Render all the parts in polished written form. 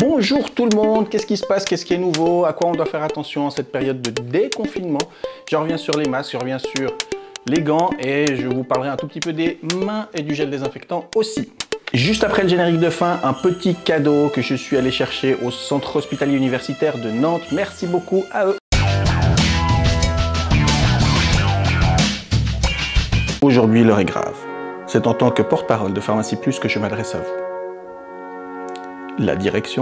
Bonjour tout le monde, qu'est-ce qui se passe, qu'est-ce qui est nouveau, à quoi on doit faire attention en cette période de déconfinement? Je reviens sur les masques, je reviens sur les gants et je vous parlerai un tout petit peu des mains et du gel désinfectant aussi. Juste après le générique de fin, un petit cadeau que je suis allé chercher au centre hospitalier universitaire de Nantes. Merci beaucoup à eux. Aujourd'hui, l'heure est grave. C'est en tant que porte-parole de Pharmacie Plus que je m'adresse à vous. La direction...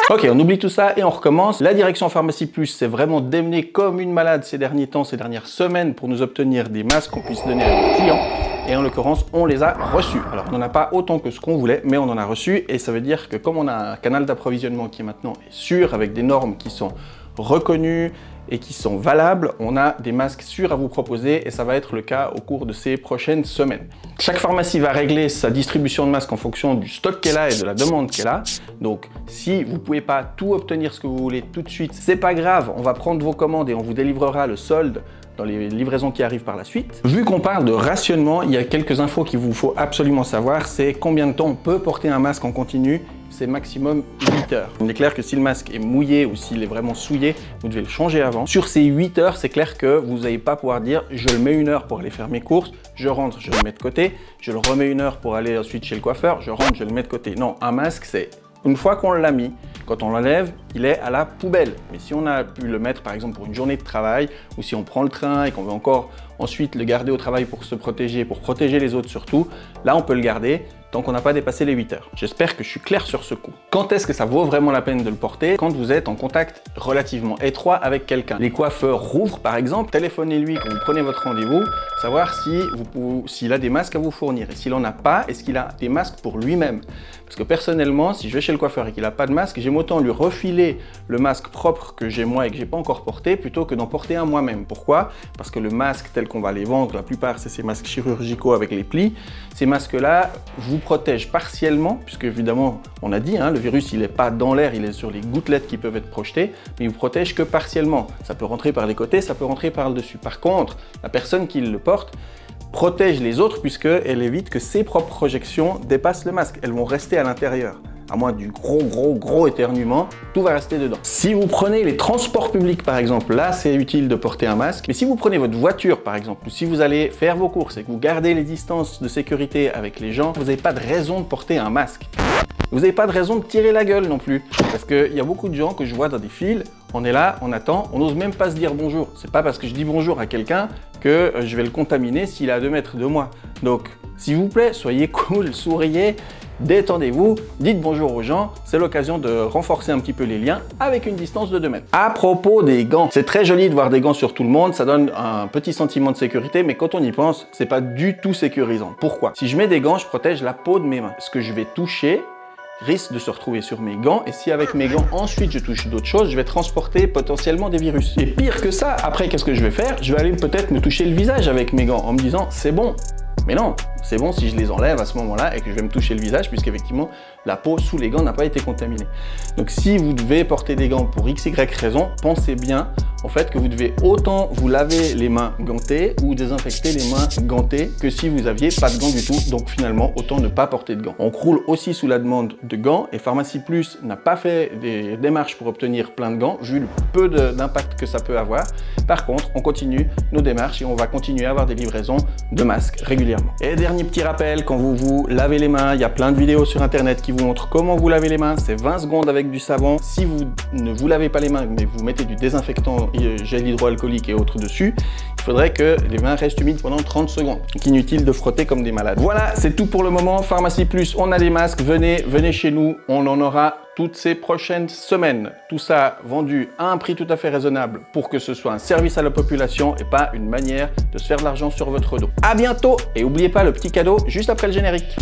Ok, on oublie tout ça et on recommence. La direction Pharmacie Plus s'est vraiment démenée comme une malade ces derniers temps, ces dernières semaines pour nous obtenir des masques qu'on puisse donner à nos clients. Et en l'occurrence, on les a reçus. Alors, on n'en a pas autant que ce qu'on voulait, mais on en a reçu. Et ça veut dire que comme on a un canal d'approvisionnement qui maintenant est sûr, avec des normes qui sont reconnues et qui sont valables, on a des masques sûrs à vous proposer et ça va être le cas au cours de ces prochaines semaines. Chaque pharmacie va régler sa distribution de masques en fonction du stock qu'elle a et de la demande qu'elle a. Donc, si vous ne pouvez pas tout obtenir ce que vous voulez tout de suite, c'est pas grave, on va prendre vos commandes et on vous délivrera le solde dans les livraisons qui arrivent par la suite. Vu qu'on parle de rationnement, il y a quelques infos qu'il vous faut absolument savoir, c'est combien de temps on peut porter un masque en continu. C'est maximum 8 heures. Il est clair que si le masque est mouillé ou s'il est vraiment souillé, vous devez le changer avant. Sur ces 8 heures, c'est clair que vous n'allez pas pouvoir dire je le mets 1 heure pour aller faire mes courses, je rentre, je le mets de côté, je le remets 1 heure pour aller ensuite chez le coiffeur, je rentre, je le mets de côté. Non, un masque, c'est une fois qu'on l'a mis, quand on l'enlève, il est à la poubelle. Mais si on a pu le mettre par exemple pour une journée de travail, ou si on prend le train et qu'on veut encore ensuite le garder au travail pour se protéger, pour protéger les autres surtout, là on peut le garder tant qu'on n'a pas dépassé les 8 heures. J'espère que je suis clair sur ce coup. Quand est-ce que ça vaut vraiment la peine de le porter? Quand vous êtes en contact relativement étroit avec quelqu'un. Les coiffeurs rouvrent par exemple, téléphonez-lui quand vous prenez votre rendez-vous, savoir s'il a des masques à vous fournir. Et s'il n'en a pas, est-ce qu'il a des masques pour lui-même? Parce que personnellement, si je vais chez le coiffeur et qu'il n'a pas de masque, j'aime autant lui refiler le masque propre que j'ai moi et que j'ai pas encore porté, plutôt que d'en porter un moi-même. Pourquoi? Parce que le masque tel qu'on va les vendre, la plupart c'est ces masques chirurgicaux avec les plis, ces masques-là vous protègent partiellement, puisque évidemment on a dit, le virus il n'est pas dans l'air, il est sur les gouttelettes qui peuvent être projetées, mais il vous protège que partiellement. Ça peut rentrer par les côtés, ça peut rentrer par le dessus. Par contre, la personne qui le porte protège les autres puisqu'elle évite que ses propres projections dépassent le masque. Elles vont rester à l'intérieur. À moins du gros éternuement, tout va rester dedans. Si vous prenez les transports publics par exemple, là c'est utile de porter un masque. Mais si vous prenez votre voiture par exemple, ou si vous allez faire vos courses et que vous gardez les distances de sécurité avec les gens, vous n'avez pas de raison de porter un masque. Vous n'avez pas de raison de tirer la gueule non plus. Parce qu'il y a beaucoup de gens que je vois dans des files, on est là, on attend, on n'ose même pas se dire bonjour. C'est pas parce que je dis bonjour à quelqu'un que je vais le contaminer s'il est à 2 mètres de moi. Donc, s'il vous plaît, soyez cool, souriez, détendez-vous, dites bonjour aux gens. C'est l'occasion de renforcer un petit peu les liens avec une distance de 2 mètres. À propos des gants, c'est très joli de voir des gants sur tout le monde, ça donne un petit sentiment de sécurité, mais quand on y pense, c'est pas du tout sécurisant. Pourquoi? Si je mets des gants, je protège la peau de mes mains. Ce que je vais toucher risque de se retrouver sur mes gants et si avec mes gants ensuite je touche d'autres choses, je vais transporter potentiellement des virus. Et pire que ça, après qu'est-ce que je vais faire? Je vais aller peut-être me toucher le visage avec mes gants en me disant c'est bon. Mais non, c'est bon si je les enlève à ce moment-là et que je vais me toucher le visage puisqu'effectivement la peau sous les gants n'a pas été contaminée. Donc si vous devez porter des gants pour XY raison, pensez bien en fait que vous devez autant vous laver les mains gantées ou désinfecter les mains gantées que si vous n'aviez pas de gants du tout. Donc finalement, autant ne pas porter de gants. On croule aussi sous la demande de gants et Pharmacie Plus n'a pas fait des démarches pour obtenir plein de gants vu le peu d'impact que ça peut avoir. Par contre, on continue nos démarches et on va continuer à avoir des livraisons de masques régulièrement. Et dernier petit rappel, quand vous vous lavez les mains, il y a plein de vidéos sur internet qui vous montrent comment vous lavez les mains. C'est 20 secondes avec du savon. Si vous ne vous lavez pas les mains, mais vous mettez du désinfectant, gel hydroalcoolique et autres dessus, il faudrait que les mains restent humides pendant 30 secondes. Donc inutile de frotter comme des malades. Voilà, c'est tout pour le moment. Pharmacie Plus, on a des masques. Venez chez nous. On en aura toutes ces prochaines semaines. Tout ça vendu à un prix tout à fait raisonnable pour que ce soit un service à la population et pas une manière de se faire de l'argent sur votre dos. À bientôt et n'oubliez pas le petit cadeau juste après le générique.